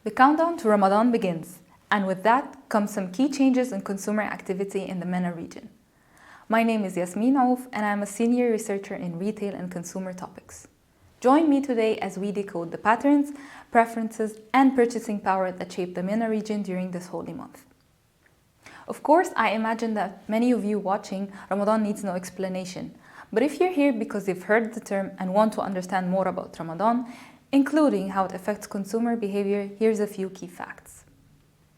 The countdown to Ramadan begins, and with that comes some key changes in consumer activity in the MENA region. My name is Yasmine Ouf, and I'm a senior researcher in retail and consumer topics. Join me today as we decode the patterns, preferences, and purchasing power that shape the MENA region during this holy month. Of course, I imagine that many of you watching Ramadan needs no explanation, but if you're here because you've heard the term and want to understand more about Ramadan, including how it affects consumer behavior, here's a few key facts.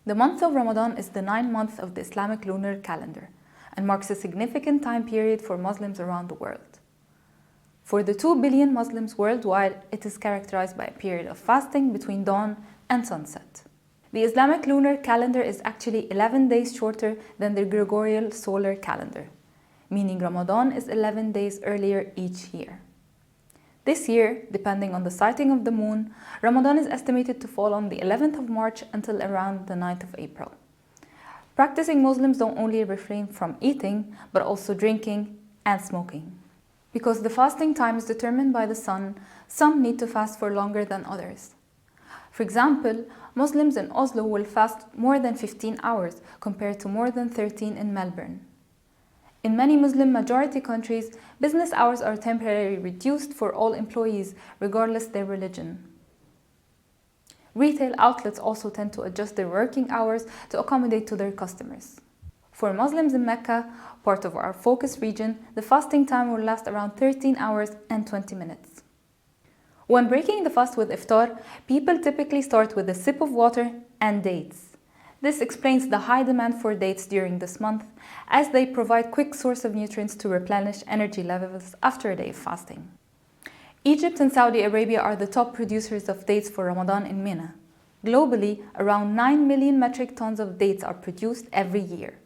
The month of Ramadan is the 9th month of the Islamic lunar calendar and marks a significant time period for Muslims around the world. For the 2 billion Muslims worldwide, it is characterized by a period of fasting between dawn and sunset. The Islamic lunar calendar is actually 11 days shorter than the Gregorian solar calendar, meaning Ramadan is 11 days earlier each year. This year, depending on the sighting of the moon, Ramadan is estimated to fall on the 11th of March until around the 9th of April. Practicing Muslims don't only refrain from eating, but also drinking and smoking. Because the fasting time is determined by the sun, some need to fast for longer than others. For example, Muslims in Oslo will fast more than 15 hours compared to more than 13 in Melbourne. In many Muslim majority countries, business hours are temporarily reduced for all employees, regardless their religion. Retail outlets also tend to adjust their working hours to accommodate to their customers. For Muslims in Mecca, part of our focus region, the fasting time will last around 13 hours and 20 minutes. When breaking the fast with iftar, people typically start with a sip of water and dates. This explains the high demand for dates during this month, as they provide quick source of nutrients to replenish energy levels after a day of fasting. Egypt and Saudi Arabia are the top producers of dates for Ramadan in MENA. Globally, around 9 million metric tons of dates are produced every year,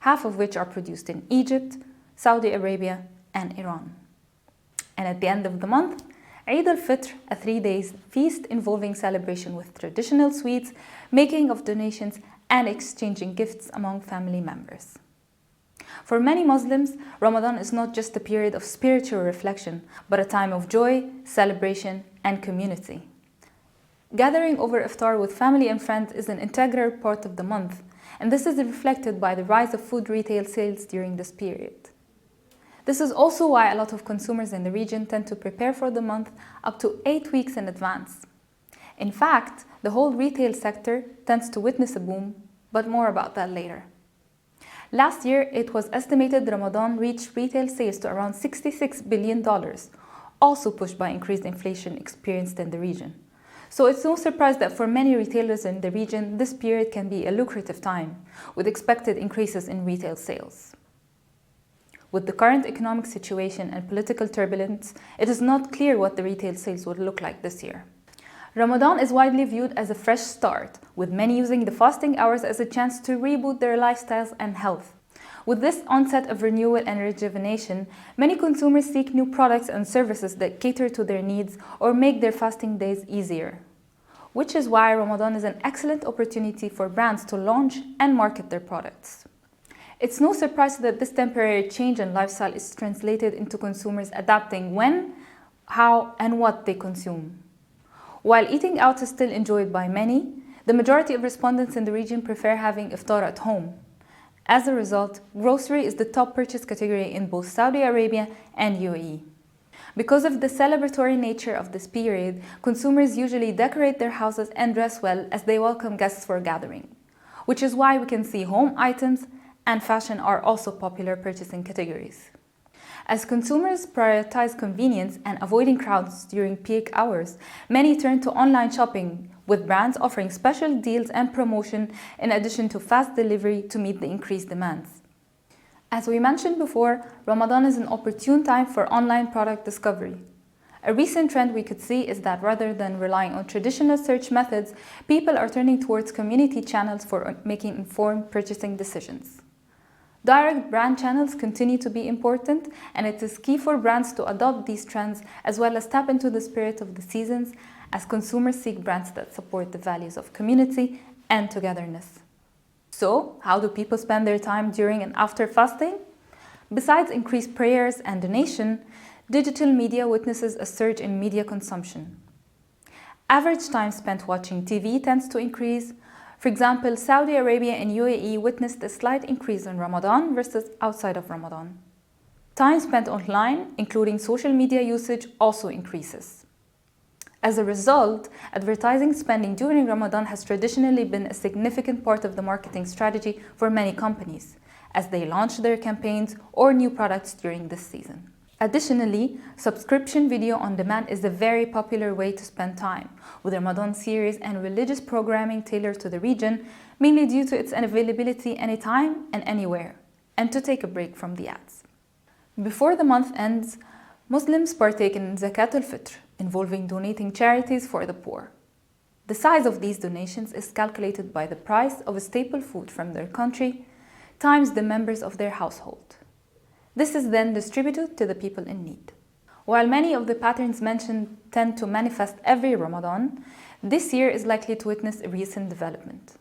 half of which are produced in Egypt, Saudi Arabia, and Iran. And at the end of the month, Eid al-Fitr, a 3-day feast involving celebration with traditional sweets, making of donations, and exchanging gifts among family members. For many Muslims, Ramadan is not just a period of spiritual reflection, but a time of joy, celebration, and community. Gathering over iftar with family and friends is an integral part of the month, and this is reflected by the rise of food retail sales during this period. This is also why a lot of consumers in the region tend to prepare for the month up to 8 weeks in advance. In fact, the whole retail sector tends to witness a boom, but more about that later. Last year, it was estimated Ramadan reached retail sales to around $66 billion, also pushed by increased inflation experienced in the region. So it's no surprise that for many retailers in the region, this period can be a lucrative time, with expected increases in retail sales. With the current economic situation and political turbulence, it is not clear what the retail sales would look like this year. Ramadan is widely viewed as a fresh start, with many using the fasting hours as a chance to reboot their lifestyles and health. With this onset of renewal and rejuvenation, many consumers seek new products and services that cater to their needs or make their fasting days easier. Which is why Ramadan is an excellent opportunity for brands to launch and market their products. It's no surprise that this temporary change in lifestyle is translated into consumers adapting when, how, and what they consume. While eating out is still enjoyed by many, the majority of respondents in the region prefer having iftar at home. As a result, grocery is the top purchase category in both Saudi Arabia and UAE. Because of the celebratory nature of this period, consumers usually decorate their houses and dress well as they welcome guests for a gathering, which is why we can see home items and fashion are also popular purchasing categories. As consumers prioritize convenience and avoiding crowds during peak hours, many turn to online shopping, with brands offering special deals and promotion in addition to fast delivery to meet the increased demands. As we mentioned before, Ramadan is an opportune time for online product discovery. A recent trend we could see is that rather than relying on traditional search methods, people are turning towards community channels for making informed purchasing decisions. Direct brand channels continue to be important, and it is key for brands to adopt these trends as well as tap into the spirit of the seasons as consumers seek brands that support the values of community and togetherness. So, how do people spend their time during and after fasting? Besides increased prayers and donation, Digital media witnesses a surge in media consumption. Average time spent watching TV tends to increase. For example, Saudi Arabia and UAE witnessed a slight increase in Ramadan versus outside of Ramadan. Time spent online, including social media usage, also increases. As a result, advertising spending during Ramadan has traditionally been a significant part of the marketing strategy for many companies, as they launch their campaigns or new products during this season. Additionally, subscription video on demand is a very popular way to spend time, with Ramadan series and religious programming tailored to the region, mainly due to its availability anytime and anywhere, and to take a break from the ads. Before the month ends, Muslims partake in Zakat al-Fitr, involving donating charities for the poor. The size of these donations is calculated by the price of a staple food from their country times the members of their household. This is then distributed to the people in need. While many of the patterns mentioned tend to manifest every Ramadan, this year is likely to witness a recent development.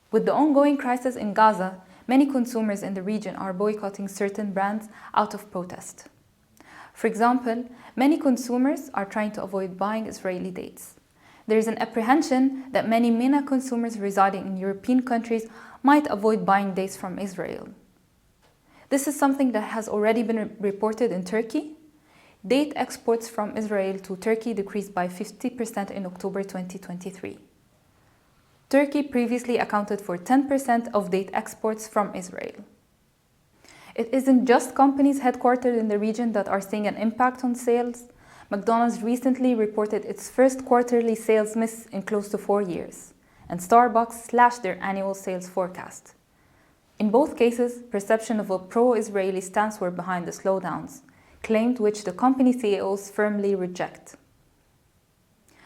With the ongoing crisis in Gaza, many consumers in the region are boycotting certain brands out of protest. For example, many consumers are trying to avoid buying Israeli dates. There is an apprehension that many MENA consumers residing in European countries might avoid buying dates from Israel. This is something that has already been reported in Turkey. Date exports from Israel to Turkey decreased by 50% in October 2023. Turkey previously accounted for 10% of date exports from Israel. It isn't just companies headquartered in the region that are seeing an impact on sales. McDonald's recently reported its first quarterly sales miss in close to 4 years, and Starbucks slashed their annual sales forecast. In both cases, perception of a pro-Israeli stance were behind the slowdowns, claimed which the company CEOs firmly reject.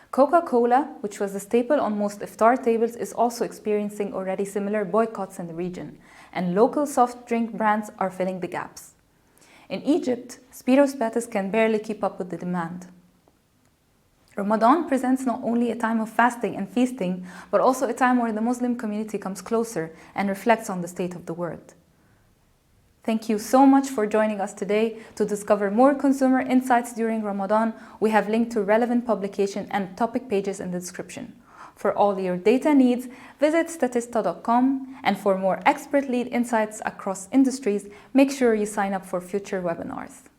Coca-Cola, which was a staple on most iftar tables, is also experiencing already similar boycotts in the region, and local soft drink brands are filling the gaps. In Egypt, Spiro Spattis can barely keep up with the demand. Ramadan presents not only a time of fasting and feasting, but also a time where the Muslim community comes closer and reflects on the state of the world. Thank you so much for joining us today. To discover more consumer insights during Ramadan, we have linked to relevant publication and topic pages in the description. For all your data needs, visit Statista.com, and for more expert-led insights across industries, make sure you sign up for future webinars.